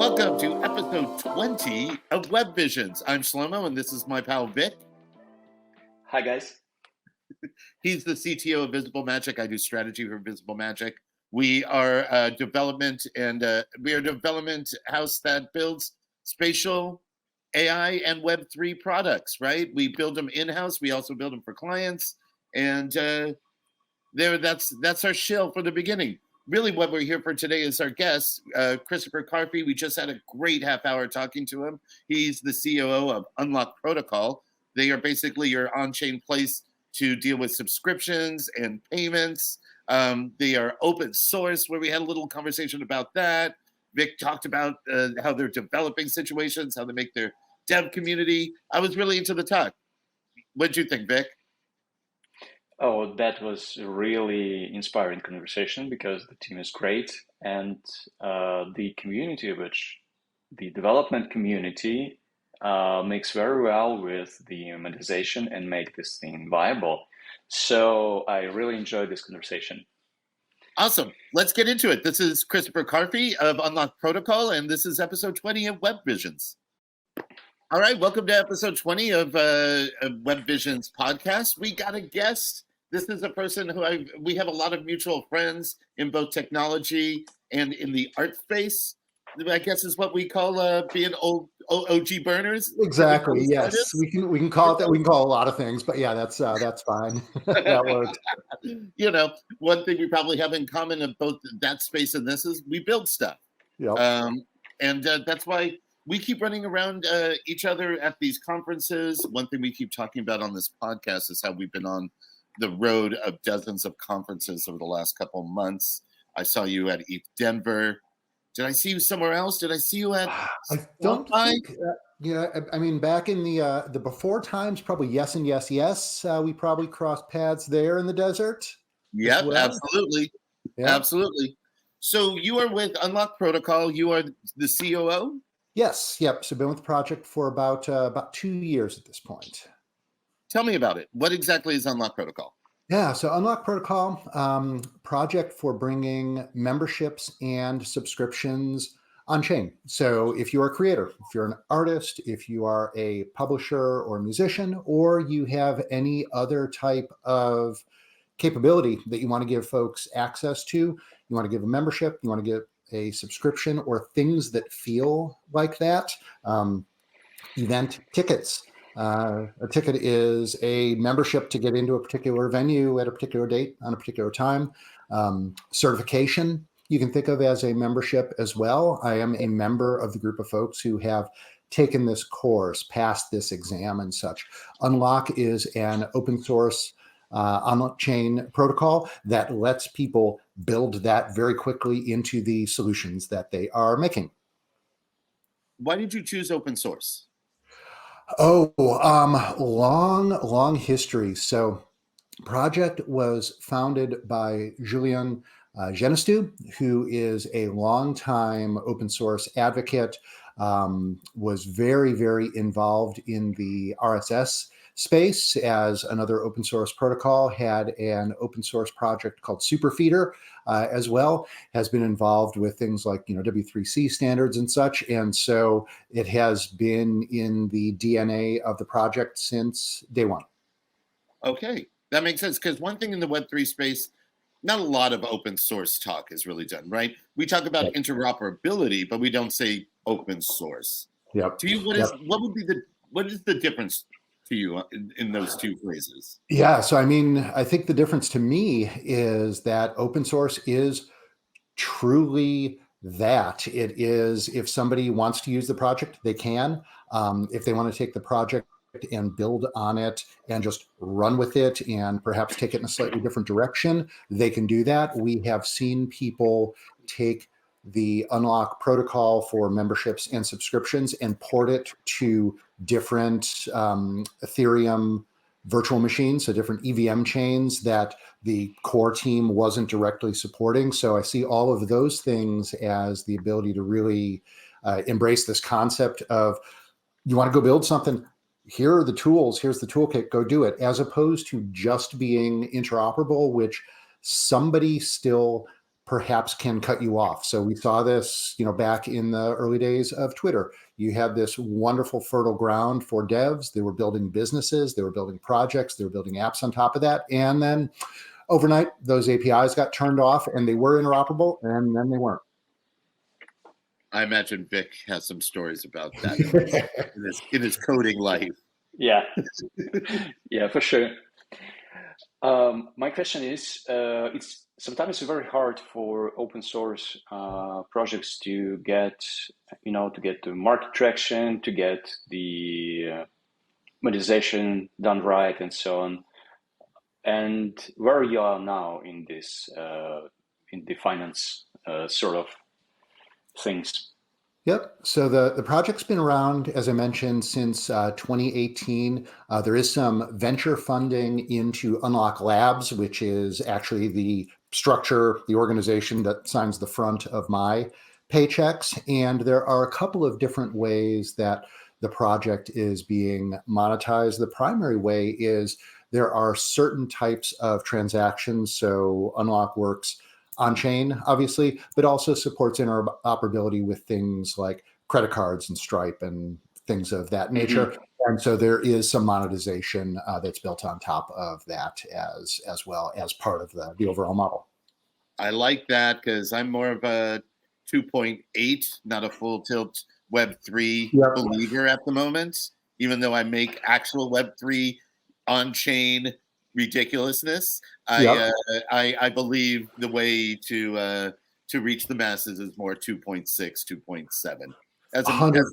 Welcome to episode 20 of Web Visions. I'm Shlomo, and this is my pal Vic. Hi, guys. He's the CTO of Visible Magic. I do strategy for Visible Magic. We are a development house that builds spatial AI and Web3 products, right? We build them in-house. We also build them for clients. And that's our shill for the beginning. Really, what we're here for today is our guest, Christopher Carfi. We just had a great half hour talking to him. He's the COO of Unlock Protocol. They are basically your on-chain place to deal with subscriptions and payments. They are open source, where we had a little conversation about that. Vic talked about how they're developing situations, how they make their dev community. I was really into the talk. What did you think, Vic? Oh, that was a really inspiring conversation because the team is great and the community, which the development community makes very well with the monetization and make this thing viable. So I really enjoyed this conversation. Awesome. Let's get into it. This is Christopher Carfi of Unlock Protocol, and this is episode 20 of Web Visions. All right, welcome to episode 20 of Web Visions podcast. We got a guest. This is a person who we have a lot of mutual friends in both technology and in the art space. I guess is what we call being old OG burners. Exactly. Yes, we can call it that. We can call it a lot of things, but yeah, that's fine. That works. You know, one thing we probably have in common in both that space and this is we build stuff. Yep. And that's why we keep running around each other at these conferences. One thing we keep talking about on this podcast is how we've been on the road of dozens of conferences over the last couple of months. I saw you at ETH Denver. Did I see you somewhere else? Did I see you at? I don't think. I mean, back in the before times, probably yes and yes, yes. We probably crossed paths there in the desert. Yep, well. Absolutely, yeah. Absolutely. So you are with Unlock Protocol. You are the COO. Yes. Yep. So been with the project for about 2 years at this point. Tell me about it. What exactly is Unlock Protocol? Yeah, so Unlock Protocol, project for bringing memberships and subscriptions on chain. So if you're a creator, if you're an artist, if you are a publisher or musician, or you have any other type of capability that you want to give folks access to, you want to give a membership, you want to give a subscription, or things that feel like that, event tickets. A ticket is a membership to get into a particular venue at a particular date on a particular time. Certification, you can think of as a membership as well. I am a member of the group of folks who have taken this course, passed this exam and such. Unlock is an open source on-chain protocol that lets people build that very quickly into the solutions that they are making. Why did you choose open source? Oh, long history. So project was founded by Julien Genestu, who is a longtime open source advocate, was very, very involved in the RSS space as another open source protocol, had an open source project called Superfeeder as well, has been involved with things like, W3C standards and such. And so it has been in the DNA of the project since day one. Okay, that makes sense. Because one thing in the Web3 space, not a lot of open source talk is really done, right? We talk about interoperability, but we don't say open source. Yep. To you, what is the difference to you in those two phrases? Yeah, so I mean, I think the difference to me is that open source is truly that. It is, if somebody wants to use the project, they can. If they want to take the project and build on it and just run with it and perhaps take it in a slightly different direction, they can do that. We have seen people take the Unlock protocol for memberships and subscriptions and port it to different Ethereum virtual machines, so different EVM chains that the core team wasn't directly supporting. So I see all of those things as the ability to really embrace this concept of, you want to go build something, here are the tools, here's the toolkit, go do it, as opposed to just being interoperable, which somebody still perhaps can cut you off. So we saw this, back in the early days of Twitter. You had this wonderful fertile ground for devs. They were building businesses, they were building projects, they were building apps on top of that. And then overnight, those APIs got turned off and they were interoperable, and then they weren't. I imagine Vic has some stories about that in his coding life. Yeah, yeah, for sure. My question is, it's sometimes very hard for open source projects to get, to get the market traction, to get the monetization done right, and so on. And where you are now in this, in the finance sort of things. Yep. So the project's been around, as I mentioned, since 2018. There is some venture funding into Unlock Labs, which is actually the structure, the organization that signs the front of my paychecks. And there are a couple of different ways that the project is being monetized. The primary way is there are certain types of transactions. So Unlock works on-chain, obviously, but also supports interoperability with things like credit cards and Stripe and things of that nature. Mm-hmm. And so there is some monetization that's built on top of that as well as part of the overall model. I like that because I'm more of a 2.8, not a full tilt Web3 believer at the moment, even though I make actual Web3 on-chain ridiculousness. I believe the way to reach the masses is more 2.6, 2.7. As 100%.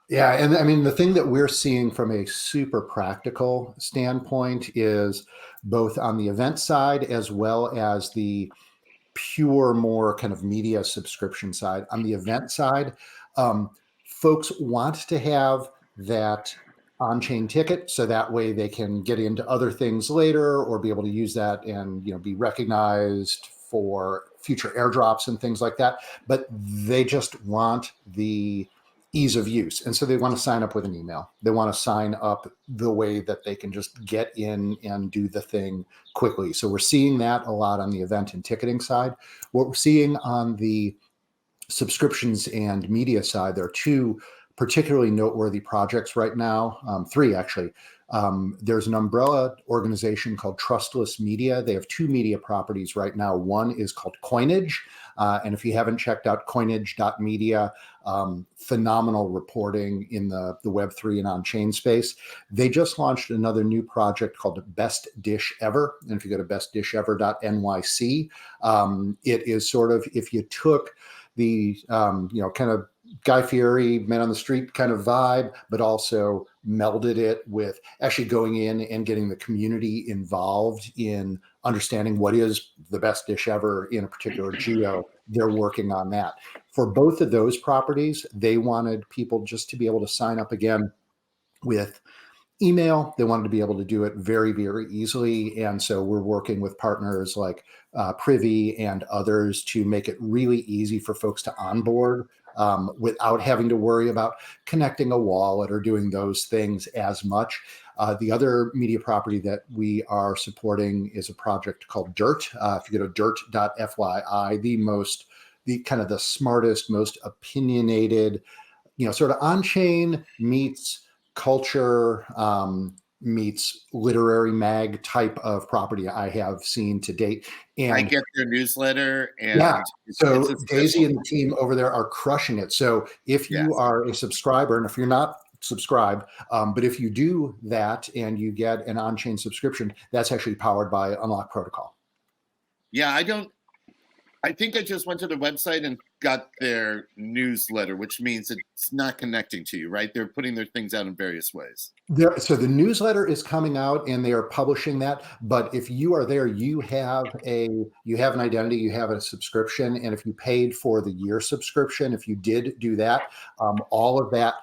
Yeah. And I mean, the thing that we're seeing from a super practical standpoint is both on the event side as well as the pure, more kind of media subscription side. On the event side, folks want to have that on-chain ticket, so that way they can get into other things later or be able to use that and be recognized for future airdrops and things like that. But they just want the ease of use, and so they want to sign up with an email. They want to sign up the way that they can just get in and do the thing quickly. So we're seeing that a lot on the event and ticketing side. What we're seeing on the subscriptions and media side, there are two particularly noteworthy projects right now, three actually. There's an umbrella organization called Trustless Media. They have two media properties right now. One is called Coinage. And if you haven't checked out coinage.media, phenomenal reporting in the Web3 and on-chain space. They just launched another new project called Best Dish Ever. And if you go to bestdishever.nyc, it is sort of, if you took the, kind of Guy Fieri, Men on the Street kind of vibe, but also melded it with actually going in and getting the community involved in understanding what is the best dish ever in a particular geo. They're working on that. For both of those properties, they wanted people just to be able to sign up again with email. They wanted to be able to do it very, very easily. And so we're working with partners like Privy and others to make it really easy for folks to onboard without having to worry about connecting a wallet or doing those things as much. The other media property that we are supporting is a project called Dirt. If you go to dirt.fyi, the kind of the smartest, most opinionated, sort of on-chain meets culture, meets literary mag type of property I have seen to date. And I get their newsletter. And so Daisy and the team over there are crushing it. So if you are a subscriber, and if you're not subscribed, but if you do that and you get an on-chain subscription, that's actually powered by Unlock Protocol. Yeah, I think I just went to the website and got their newsletter, which means it's not connecting to you, right? They're putting their things out in various ways. So the newsletter is coming out and they are publishing that. But if you are there, you have an identity, you have a subscription. And if you paid for the year subscription, if you did do that, all of that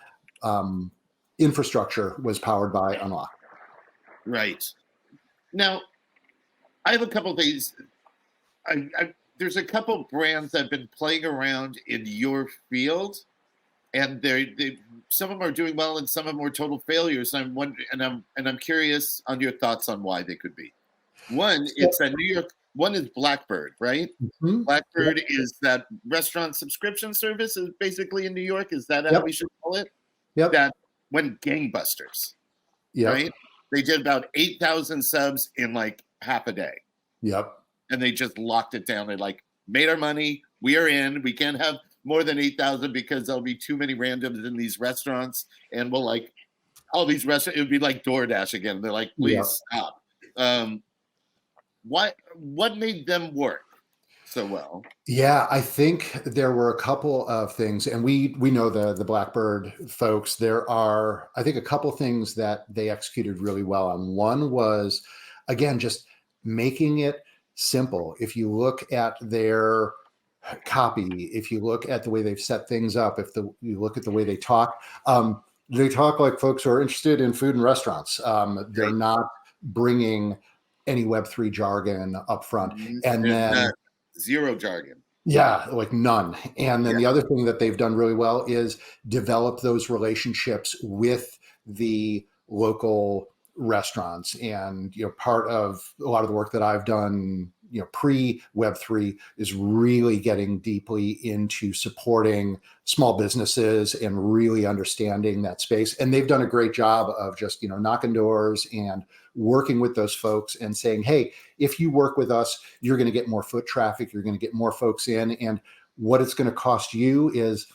infrastructure was powered by Unlock. Right. Now, I have a couple of things. There's a couple brands that have been playing around in your field, and they some of them are doing well, and some of them are total failures. And I'm curious on your thoughts on why they could be. One, it's a New York One is Blackbird, right? Mhm. Blackbird is that restaurant subscription service is basically in New York. Is that how Yep. we should call it? Yep. That went gangbusters, Yep. right? They did about 8,000 subs in like half a day. Yep. And they just locked it down. They like made our money. We are in. We can't have more than 8,000 because there'll be too many randoms in these restaurants. And we'll like all these restaurants, it would be like DoorDash again. They're like, please stop. What made them work so well? Yeah, I think there were a couple of things, and we know the Blackbird folks. There are, I think, a couple things that they executed really well on. One was, again, just making it simple. If you look at their copy, if you look at the way they've set things up, you look at the way they talk like folks who are interested in food and restaurants. They're not bringing any Web3 jargon up front. And then zero jargon. Yeah, like none. And then the other thing that they've done really well is develop those relationships with the local restaurants. And, part of a lot of the work that I've done, pre Web3 is really getting deeply into supporting small businesses and really understanding that space. And they've done a great job of just, knocking doors and working with those folks and saying, hey, if you work with us, you're going to get more foot traffic, you're going to get more folks in. And what it's going to cost you is,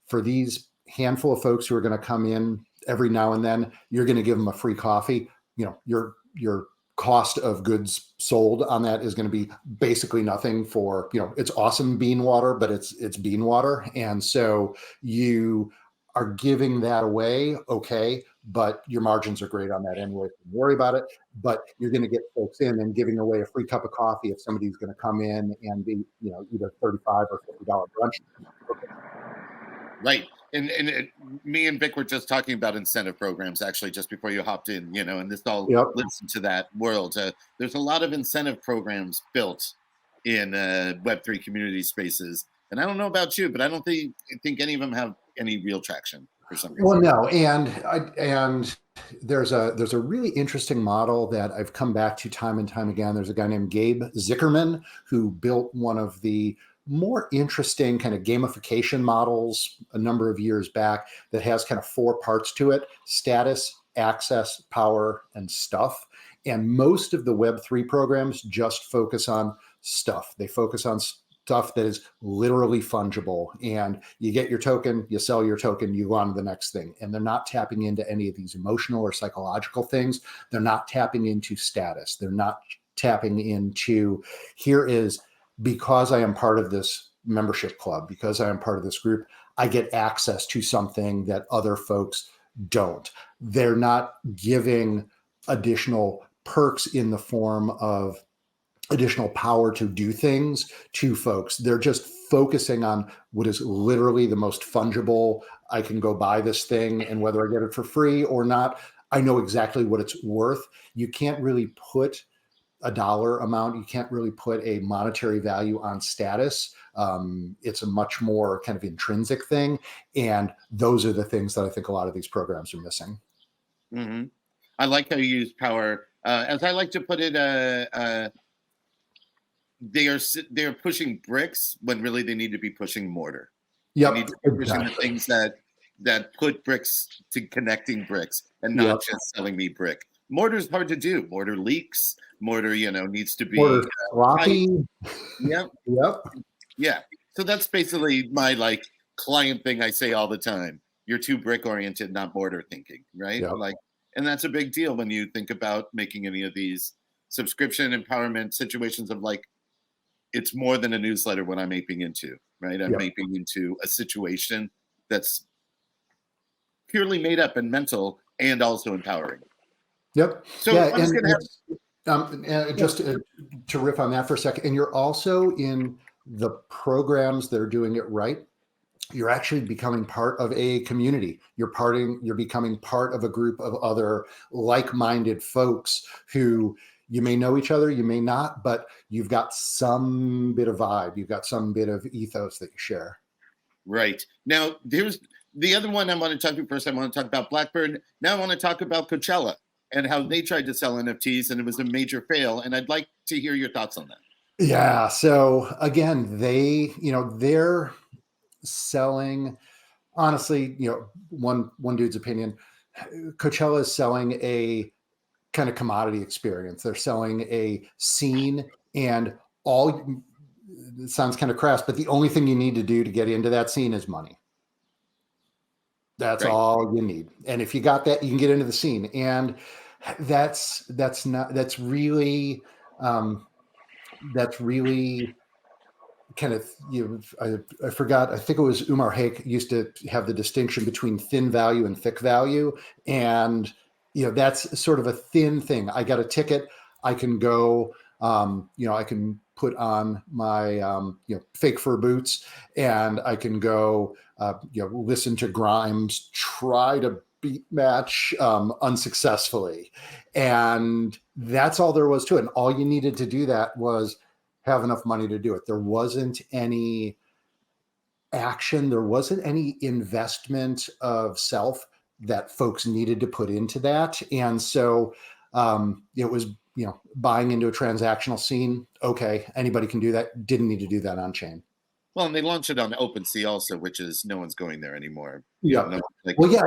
for these handful of folks who are going to come in every now and then, you're going to give them a free coffee. Your cost of goods sold on that is going to be basically nothing for, it's awesome bean water, but it's bean water. And so you are giving that away. Okay. But your margins are great on that anyway. Don't worry about it. But you're going to get folks in, and giving away a free cup of coffee if somebody's going to come in and be, either $35 or $50 brunch. Right. And me and Vic were just talking about incentive programs, actually, just before you hopped in, and this all lives into that world. There's a lot of incentive programs built in Web3 community spaces. And I don't know about you, but I don't think any of them have any real traction for some reason. Well, no. And there's a really interesting model that I've come back to time and time again. There's a guy named Gabe Zickerman who built one of the more interesting kind of gamification models a number of years back that has kind of 4 parts to it: status, access, power, and stuff. And most of the Web3 programs just focus on stuff. They focus on stuff that is literally fungible, and you get your token, you sell your token, you go on to the next thing. And they're not tapping into any of these emotional or psychological things. They're not tapping into status. They're not tapping into, here is, because I am part of this membership club, because I am part of this group, I get access to something that other folks don't. They're not giving additional perks in the form of additional power to do things to folks. They're just focusing on what is literally the most fungible. I can go buy this thing, and whether I get it for free or not, I know exactly what it's worth. You can't really put a dollar amount. You can't really put a monetary value on status. It's a much more kind of intrinsic thing. And those are the things that I think a lot of these programs are missing. Mm-hmm. I like how you use power. As I like to put it, they're pushing bricks when really they need to be pushing mortar. Yep, they need to be pushing the things that put bricks to connecting bricks, and not just selling me brick. Mortar is hard to do. Mortar leaks. Mortar, needs to be sloppy. Yep. Yeah. So that's basically my client thing I say all the time. You're too brick oriented, not mortar thinking, right? Yep. And that's a big deal when you think about making any of these subscription empowerment situations of it's more than a newsletter what I'm aping into, right? I'm aping into a situation that's purely made up and mental and also empowering. Yep. So and just to riff on that for a second, and you're also in the programs that are doing it right. You're actually becoming part of a community. You're becoming part of a group of other like-minded folks who you may know each other, you may not, but you've got some bit of vibe. You've got some bit of ethos that you share. Right. Now, there's the other one I want to talk to first. I want to talk about Blackbird. Now I want to talk about Coachella and how they tried to sell NFTs and it was a major fail. And I'd like to hear your thoughts on that. Yeah. So again, they're selling, honestly, one dude's opinion, Coachella is selling a kind of commodity experience. They're selling a scene, and all, it sounds kind of crass, but the only thing you need to do to get into that scene is money. That's Right. all you need. And if you got that, you can get into the scene. And that's not, um, that's really kind of, I forgot, I think it was Umar Haque used to have the distinction between thin value and thick value. And, that's sort of a thin thing. I got a ticket. I can go, I can put on my, fake fur boots, and I can go, listen to Grimes, try to beat match unsuccessfully. And that's all there was to it. And all you needed to do that was have enough money to do it. There wasn't any action. There wasn't any investment of self that folks needed to put into that. And so it was, buying into a transactional scene. Okay, anybody can do that. Didn't need to do that on chain. Well, and they launched it on OpenSea also, which is no one's going there anymore. Yeah. No, like, well, yeah.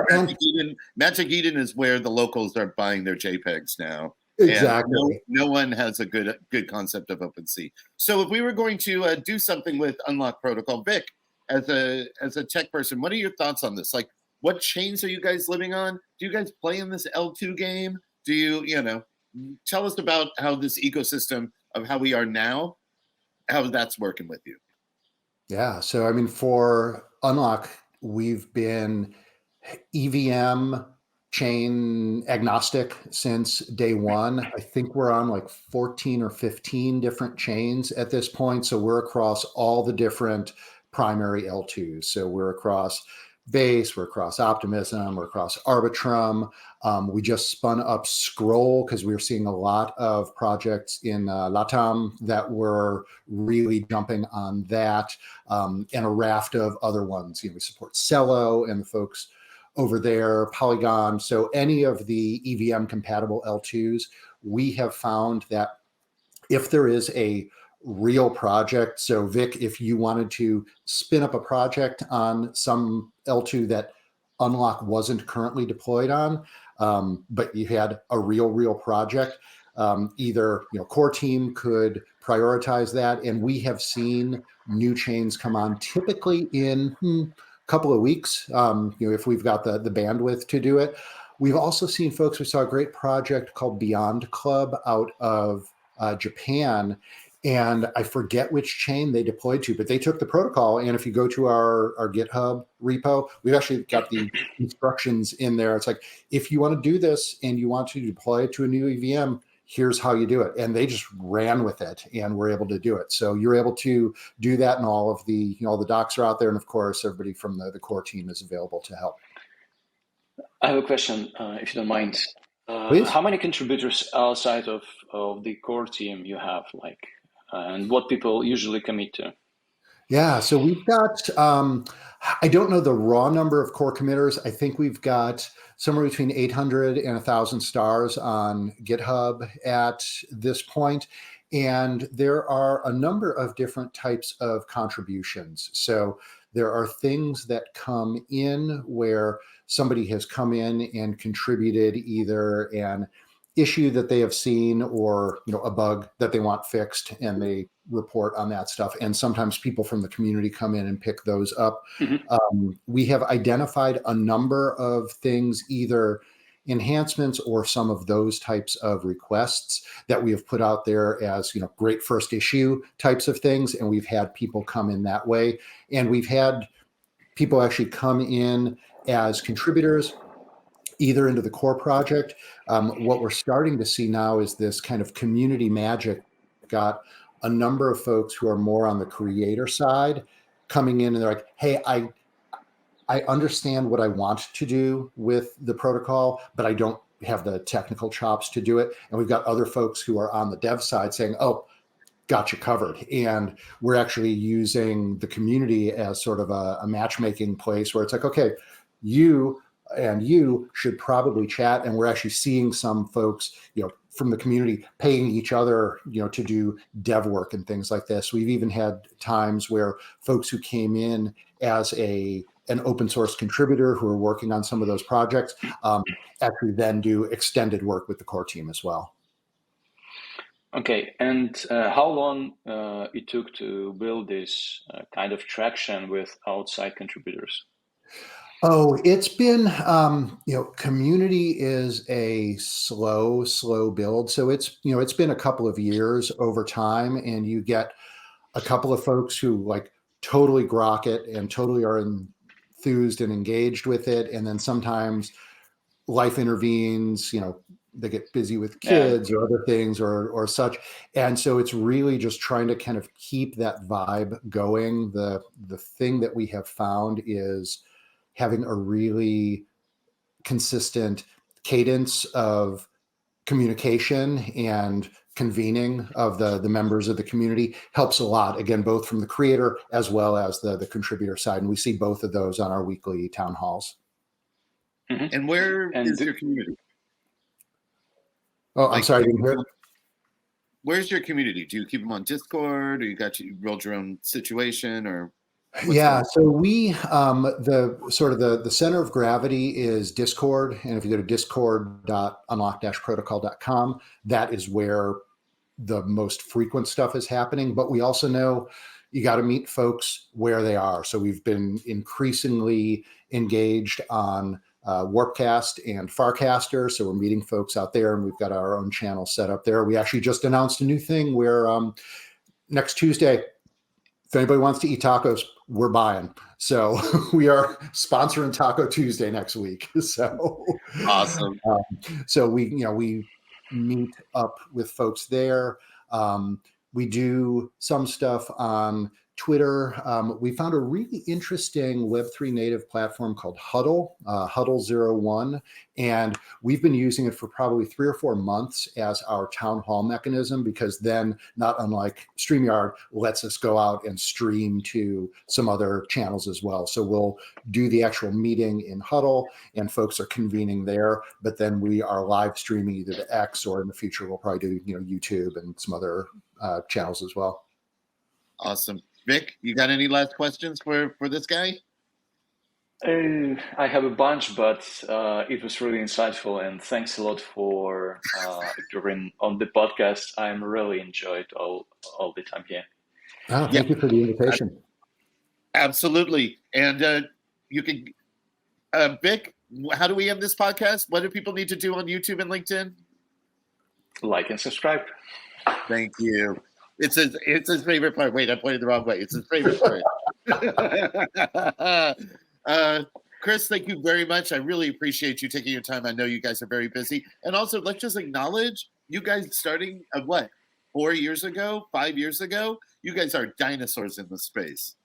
Magic Eden is where the locals are buying their JPEGs now. Exactly. And no one has a good concept of OpenSea. So if we were going to do something with Unlock Protocol, Vic, as a tech person, what are your thoughts on this? Like, what chains are you guys living on? Do you guys play in this L2 game? Do you tell us about how this ecosystem of how we are now, how that's working with you? Yeah. So, I mean, for Unlock, we've been EVM chain agnostic since day one. I think we're on like 14 or 15 different chains at this point. So we're across all the different primary L2s. So we're across Base, we're across Optimism, we're across Arbitrum. We just spun up Scroll because we were seeing a lot of projects in LATAM that were really jumping on that, and a raft of other ones. We support Cello and the folks over there, Polygon. So any of the EVM compatible L2s, we have found that if there is a real project, so Vic, if you wanted to spin up a project on some L2 that Unlock wasn't currently deployed on, but you had a real project, either core team could prioritize that, and we have seen new chains come on typically in couple of weeks, if we've got the bandwidth to do it. We've also seen folks, we saw a great project called Beyond Club out of Japan, and I forget which chain they deployed to, but they took the protocol. And if you go to our GitHub repo, we've actually got the instructions in there. It's like, if you want to do this and you want to deploy it to a new EVM, here's how you do it. And they just ran with it and were able to do it. So you're able to do that, and all of the, all the docs are out there. And of course, everybody from the core team is available to help. I have a question, if you don't mind. Please. How many contributors outside of the core team you have, and what people usually commit to? Yeah, so we've got, I don't know the raw number of core committers. I think we've got somewhere between 800 and 1,000 stars on GitHub at this point. And there are a number of different types of contributions. So there are things that come in where somebody has come in and contributed either an issue that they have seen or a bug that they want fixed, and they report on that stuff. And sometimes people from the community come in and pick those up. Mm-hmm. We have identified a number of things, either enhancements or some of those types of requests that we have put out there as great first issue types of things, and we've had people come in that way. And we've had people actually come in as contributors either into the core project. What we're starting to see now is this kind of community magic. Got a number of folks who are more on the creator side coming in, and they're like, hey, I understand what I want to do with the protocol, but I don't have the technical chops to do it. And we've got other folks who are on the dev side saying, oh, got you covered. And we're actually using the community as sort of a matchmaking place where it's like, okay, you should probably chat. And we're actually seeing some folks, from the community paying each other, to do dev work and things like this. We've even had times where folks who came in as an open source contributor who are working on some of those projects actually then do extended work with the core team as well. Okay, and how long it took to build this kind of traction with outside contributors? Oh, it's been, community is a slow build. So it's been a couple of years over time, and you get a couple of folks who like totally grok it and totally are enthused and engaged with it. And then sometimes life intervenes, they get busy with kids or other things or such. And so it's really just trying to kind of keep that vibe going. The thing that we have found is having a really consistent cadence of communication and convening of the members of the community helps a lot, again, both from the creator as well as the contributor side. And we see both of those on our weekly town halls. Mm-hmm. And where is your community? Oh, I'm sorry, I didn't hear. Where's your community? Do you keep them on Discord, or you build your own situation, or? Yeah, so we the center of gravity is Discord, and if you go to discord.unlock-protocol.com, that is where the most frequent stuff is happening. But we also know you got to meet folks where they are. So we've been increasingly engaged on Warpcast and Farcaster, so we're meeting folks out there, and we've got our own channel set up there. We actually just announced a new thing where next Tuesday, if anybody wants to eat tacos, we're buying. So we are sponsoring Taco Tuesday next week. So awesome. So we meet up with folks there. We do some stuff on Twitter. We found a really interesting Web3 native platform called Huddle, Huddle01, and we've been using it for probably 3 or 4 months as our town hall mechanism, because then, not unlike StreamYard, lets us go out and stream to some other channels as well. So we'll do the actual meeting in Huddle, and folks are convening there, but then we are live streaming either to X, or in the future we'll probably do YouTube and some other channels as well. Awesome. Vic, you got any last questions for this guy? I have a bunch, but it was really insightful, and thanks a lot for appearing on the podcast. I'm really enjoyed all the time here. Oh, thank you for the invitation. Absolutely. And you can, Vic, how do we end this podcast? What do people need to do on YouTube and LinkedIn? Like and subscribe. Thank you. It's his favorite part. Wait, I pointed the wrong way. It's his favorite part. Chris, thank you very much. I really appreciate you taking your time. I know you guys are very busy. And also, let's just acknowledge you guys starting 4 years ago, 5 years ago. You guys are dinosaurs in the space.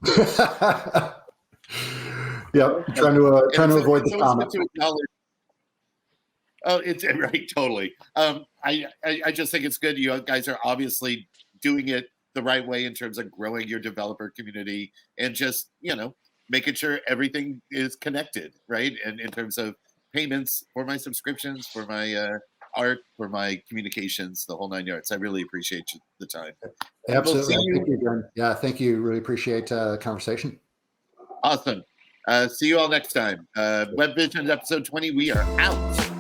Yeah, trying to avoid the comment. Oh, it's right, totally. I just think it's good. You guys are obviously doing it the right way in terms of growing your developer community and just, making sure everything is connected, right? And in terms of payments for my subscriptions, for my art, for my communications, the whole 9 yards. I really appreciate the time. Absolutely. We'll thank you. Really appreciate the conversation. Awesome. See you all next time. Web Vision episode 20. We are out.